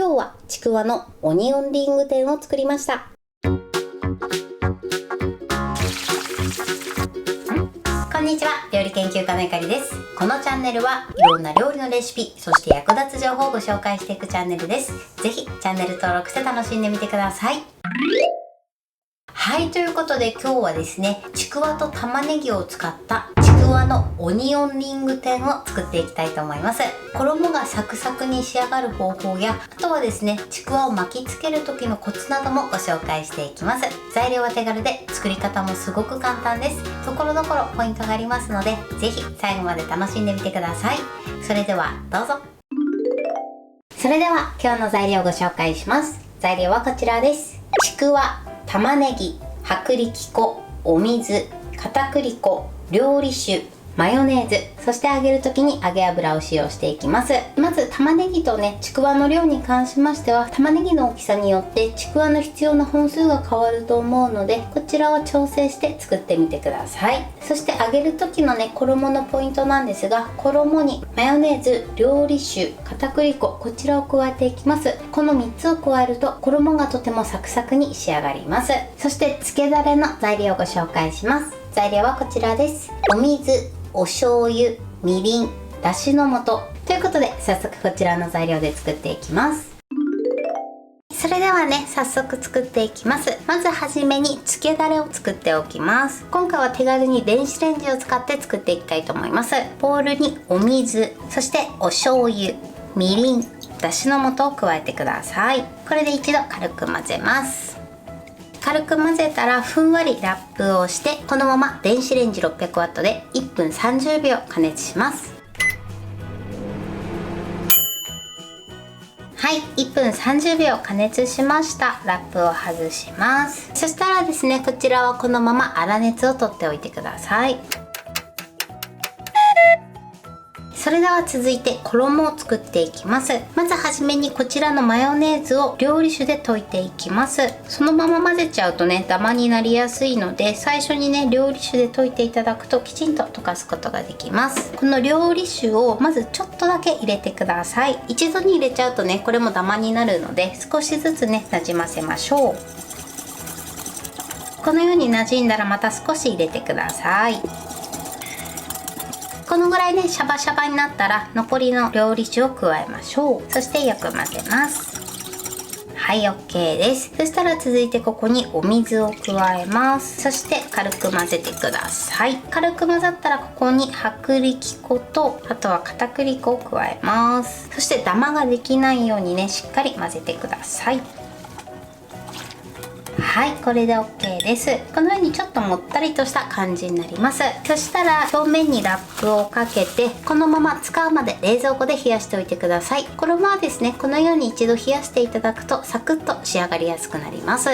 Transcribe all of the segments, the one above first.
今日はちくわのオニオンリング天を作りました。こんにちは、料理研究家のゆかりです。このチャンネルはいろんな料理のレシピ、そして役立つ情報をご紹介していくチャンネルです。ぜひチャンネル登録して楽しんでみてください。はい、ということで今日はですね、ちくわと玉ねぎを使ったちくわのオニオンリング天を作っていきたいと思います。衣がサクサクに仕上がる方法や、あとはですね、ちくわを巻きつける時のコツなどもご紹介していきます。材料は手軽で作り方もすごく簡単です。ところどころポイントがありますので、ぜひ最後まで楽しんでみてください。それではどうぞ。それでは今日の材料をご紹介します。材料はこちらです。ちくわ、玉ねぎ、薄力粉、お水、片栗粉、料理酒、マヨネーズ、そして揚げる時に揚げ油を使用していきます。まず玉ねぎとね、ちくわの量に関しましては、玉ねぎの大きさによってちくわの必要な本数が変わると思うので、こちらを調整して作ってみてください。そして揚げる時のね、衣のポイントなんですが、衣にマヨネーズ、料理酒、片栗粉、こちらを加えていきます。この3つを加えると衣がとてもサクサクに仕上がります。そして漬けだれの材料をご紹介します。材料はこちらです。お水、お醤油、みりん、だしの素ということで、早速こちらの材料で作っていきます。それではね、早速作っていきます。まずはじめに漬けだれを作っておきます。今回は手軽に電子レンジを使って作っていきたいと思います。ボウルにお水、そしてお醤油、みりん、だしの素を加えてください。これで一度軽く混ぜます。軽く混ぜたらふんわりラップをして、このまま電子レンジ 600W で1分30秒加熱します。はい、1分30秒加熱しました。ラップを外します。そしたらですね、こちらはこのまま粗熱を取っておいてください。それでは続いて衣を作っていきます。まずはじめにこちらのマヨネーズを料理酒で溶いていきます。そのまま混ぜちゃうとね、ダマになりやすいので、最初にね、料理酒で溶いていただくときちんと溶かすことができます。この料理酒をまずちょっとだけ入れてください。一度に入れちゃうとね、これもダマになるので、少しずつね、馴染ませましょう。このように馴染んだらまた少し入れてください。このぐらいね、シャバシャバになったら残りの料理酒を加えましょう。そしてよく混ぜます。はい、 OK です。そしたら続いてここにお水を加えます。そして軽く混ぜてください。軽く混ざったらここに薄力粉と、あとは片栗粉を加えます。そしてダマができないようにね、しっかり混ぜてください。はい、これで OK です。このようにちょっともったりとした感じになります。そしたら表面にラップをかけて、このまま使うまで冷蔵庫で冷やしておいてください。衣はですね、このように一度冷やしていただくとサクッと仕上がりやすくなります。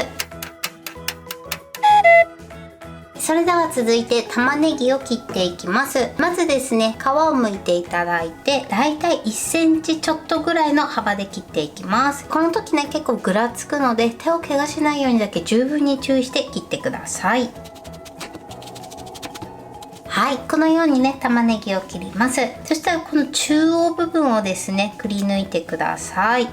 それでは続いて玉ねぎを切っていきます。まずですね、皮を剥いていただいて、だいたい1センチちょっとぐらいの幅で切っていきます。この時ね、結構ぐらつくので、手を怪我しないようにだけ十分に注意して切ってください。はい、このようにね、玉ねぎを切ります。そしたらこの中央部分をですね、くり抜いてください。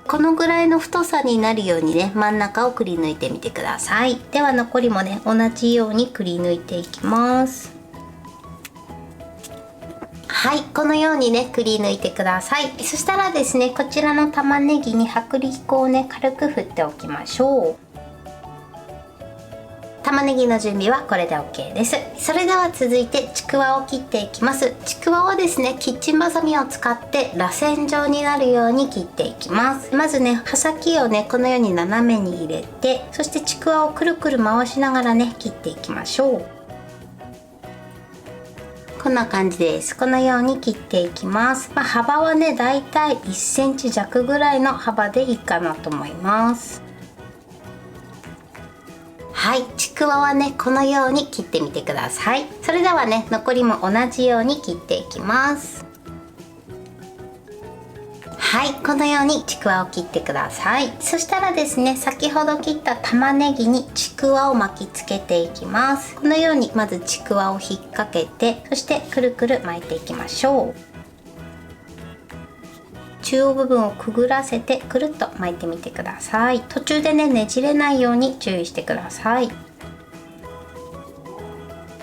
このぐらいの太さになるようにね、真ん中をくり抜いてみてください。では残りもね、同じようにくり抜いていきます。はい、このようにね、くり抜いてください。そしたらですね、こちらの玉ねぎに薄力粉をね、軽く振っておきましょう。玉ねぎの準備はこれで OK です。それでは続いてちくわを切っていきます。ちくわはですね、キッチンバサミを使って螺旋状になるように切っていきます。まずね、刃先をね、このように斜めに入れて、そしてちくわをくるくる回しながらね、切っていきましょう。こんな感じです。このように切っていきます。幅はね、だいたい1センチ弱ぐらいの幅でいいかなと思います。はい、ちくわはね、このように切ってみてください。それではね、残りも同じように切っていきます。はい、このようにちくわを切ってください。そしたらですね、先ほど切った玉ねぎにちくわを巻きつけていきます。このようにまずちくわを引っ掛けて、そしてくるくる巻いていきましょう。中央部分をくぐらせてくるっと巻いてみてください。途中でねねじれないように注意してください。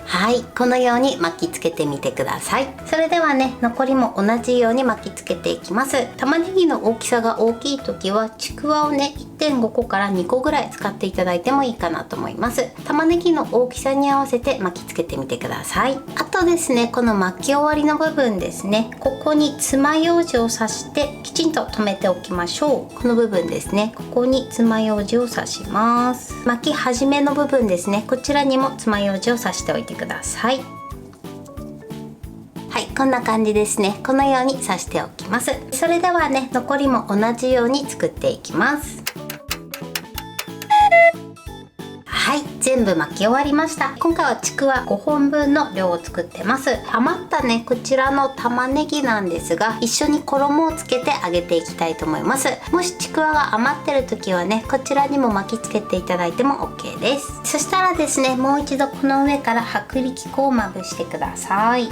はい、このように巻きつけてみてください。それではね、残りも同じように巻きつけていきます。玉ねぎの大きさが大きい時はちくわをね 1.5 個から2個ぐらい使っていただいてもいいかなと思います。玉ねぎの大きさに合わせて巻きつけてみてください。あとですね、この巻き終わりの部分ですね、ここに爪楊枝を刺してきちんと留めておきましょう。この部分ですね、ここに爪楊枝を刺します。巻き始めの部分ですね、こちらにも爪楊枝を刺しておいてください。はい、こんな感じですね。このように刺しておきます。それではね、残りも同じように作っていきます。はい、全部巻き終わりました。今回はちくわ5本分の量を作ってます。余ったねこちらの玉ねぎなんですが、一緒に衣をつけて揚げていきたいと思います。もしちくわが余ってる時はね、こちらにも巻きつけていただいても OK です。そしたらですね、もう一度この上から薄力粉をまぶしてください。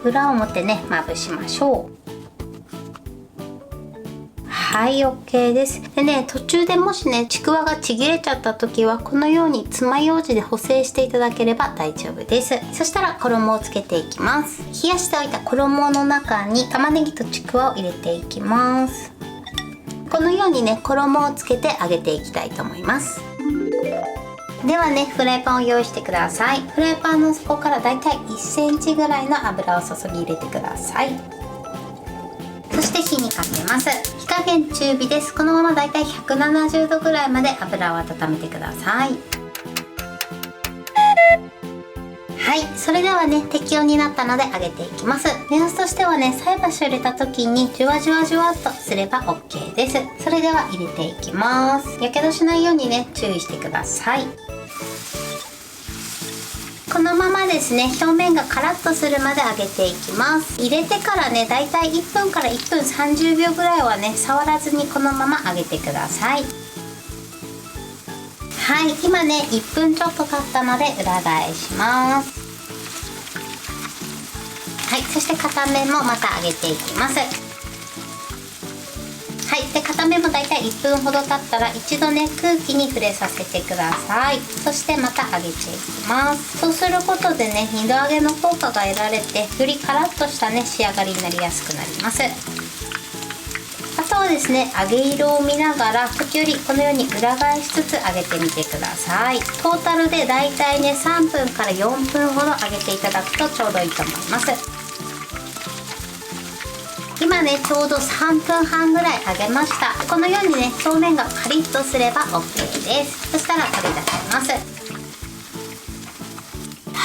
裏表ねまぶしましょう。はい、 OK です。でね、途中でもしねちくわがちぎれちゃった時はこのように爪楊枝で補正していただければ大丈夫です。そしたら衣をつけていきます。冷やしておいた衣の中に玉ねぎとちくわを入れていきます。このようにね衣をつけて揚げていきたいと思います。ではね、フライパンを用意してください。フライパンの底からだいたい1センチぐらいの油を注ぎ入れてください。そして火にかけます。火加減中火です。このままだいたい170度ぐらいまで油を温めてください。はい、それではね適温になったので揚げていきます。目安としてはね、菜箸を入れた時にじゅわじゅわじゅわっとすれば OK です。それでは入れていきます。やけどしないようにね注意してください。このままですね、表面がカラッとするまで揚げていきます。入れてからね、だいたい1分から1分30秒ぐらいはね、触らずにこのまま揚げてください。はい、今ね、1分ちょっと経ったので裏返します。はい、そして片面もまた揚げていきます。はい、で片面もだいたい1分ほど経ったら一度ね空気に触れさせてください。そしてまた揚げていきます。そうすることでね、2度揚げの効果が得られて、よりカラッとしたね仕上がりになりやすくなります。あとはですね、揚げ色を見ながら時折このように裏返しつつ揚げてみてください。トータルでだいたいね3分から4分ほど揚げていただくとちょうどいいと思います。今ねちょうど3分半ぐらい揚げました。このようにね表面がカリッとすれば OK です。そしたら取り出します。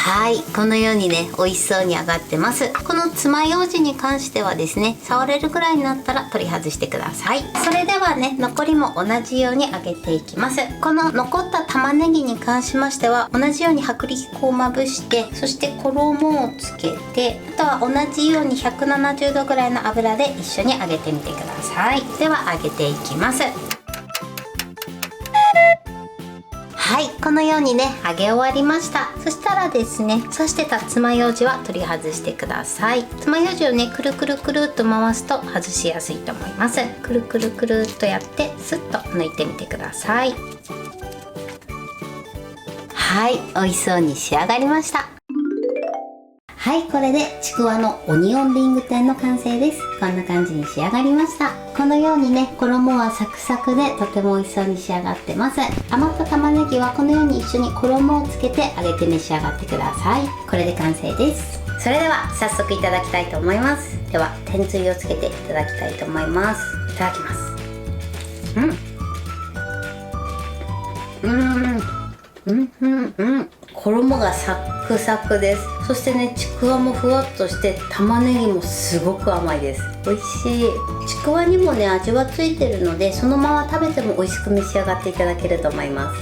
はい、このようにね美味しそうに揚がってます。この爪楊枝に関してはですね、触れるぐらいになったら取り外してください。それではね、残りも同じように揚げていきます。この残った玉ねぎに関しましては同じように薄力粉をまぶして、そして衣をつけて、あとは同じように170度ぐらいの油で一緒に揚げてみてください。では揚げていきます。はい、このようにね揚げ終わりました。そしたらですね、刺してた爪楊枝は取り外してください。爪楊枝をねくるくるくるっと回すと外しやすいと思います。くるくるくるっとやってスッと抜いてみてください。はい、美味しそうに仕上がりました。はい、これでちくわのオニオンリング天の完成です。こんな感じに仕上がりました。このようにね衣はサクサクでとても美味しそうに仕上がってます。余った玉ねぎはこのように一緒に衣をつけて揚げて召し上がってください。これで完成です。それでは早速いただきたいと思います。では天つゆをつけていただきたいと思います。いただきます。衣がサックサクです。そしてねちくわもふわっとして、玉ねぎもすごく甘いです。美味しい。ちくわにもね味はついてるので、そのまま食べても美味しく召し上がっていただけると思います。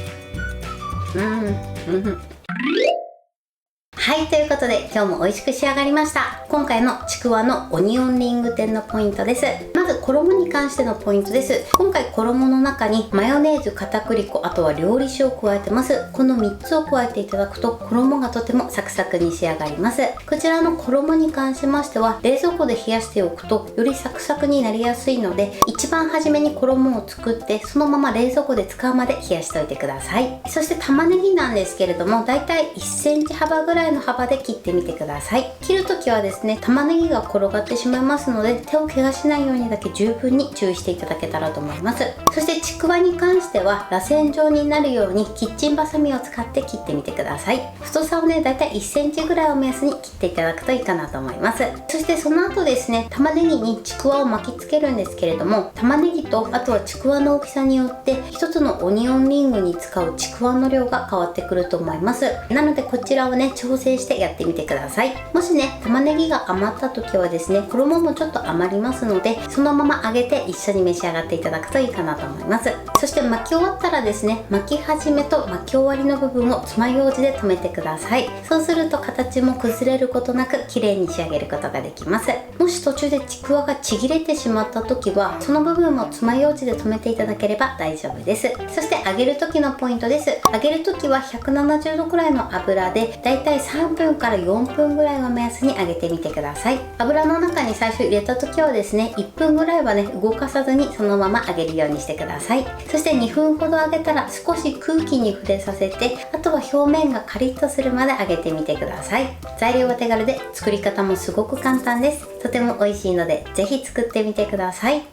はい、ということで今日も美味しく仕上がりました。今回のちくわのオニオンリング天のポイントです。まず衣に関してのポイントです。今回衣の中にマヨネーズ、片栗粉、あとは料理酒を加えてます。この3つを加えていただくと衣がとてもサクサクに仕上がります。こちらの衣に関しましては冷蔵庫で冷やしておくとよりサクサクになりやすいので、一番初めに衣を作ってそのまま冷蔵庫で使うまで冷やしておいてください。そして玉ねぎなんですけれども、だいたい1センチ幅ぐらいの幅で切ってみてください。切るときはですね、玉ねぎが転がってしまいますので手を怪我しないようにだけ十分に注意していただけたらと思います。そしてちくわに関しては螺旋状になるようにキッチンバサミを使って切ってみてください。太さをね、だいたい1センチぐらいを目安に切っていただくといいかなと思います。そしてその後ですね、玉ねぎにちくわを巻きつけるんですけれども、玉ねぎとあとはちくわの大きさによって一つのオニオンリングに使うちくわの量が変わってくると思います。なのでこちらをね、調整してやってみてください。もしね、玉ねぎが余った時はですね、衣もちょっと余りますので、そのまま揚げて一緒に召し上がっていただくといいかなと思います。そして巻き終わったらですね、巻き始めと巻き終わりの部分を爪楊枝で留めてください。そうすると形も崩れることなく綺麗に仕上げることができます。もし途中でちくわがちぎれてしまった時はその部分も爪楊枝で留めていただければ大丈夫です。そして揚げる時のポイントです。揚げる時は170度くらいの油でだいたい3分から4分ぐらいを目安に揚げてみてください。油の中に最初入れた時はですね、1分ぐらいはね、動かさずにそのまま揚げるようにしてください。そして2分ほど揚げたら少し空気に触れさせて、あとは表面がカリッとするまで揚げてみてください。材料は手軽で作り方もすごく簡単です。とても美味しいのでぜひ作ってみてください。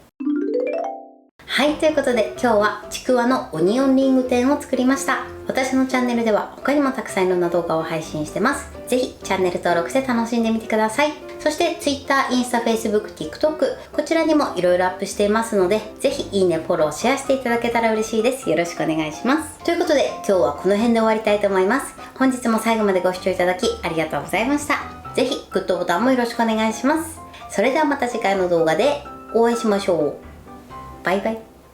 はい、ということで今日はちくわのオニオンリング天を作りました。私のチャンネルでは他にもたくさんいろんな動画を配信してます。ぜひチャンネル登録して楽しんでみてください。そして Twitter、インスタ、Facebook、TikTok こちらにもいろいろアップしていますので、ぜひいいね、フォロー、シェアしていただけたら嬉しいです。よろしくお願いします。ということで今日はこの辺で終わりたいと思います。本日も最後までご視聴いただきありがとうございました。ぜひグッドボタンもよろしくお願いします。それではまた次回の動画でお会いしましょう。バイバイ。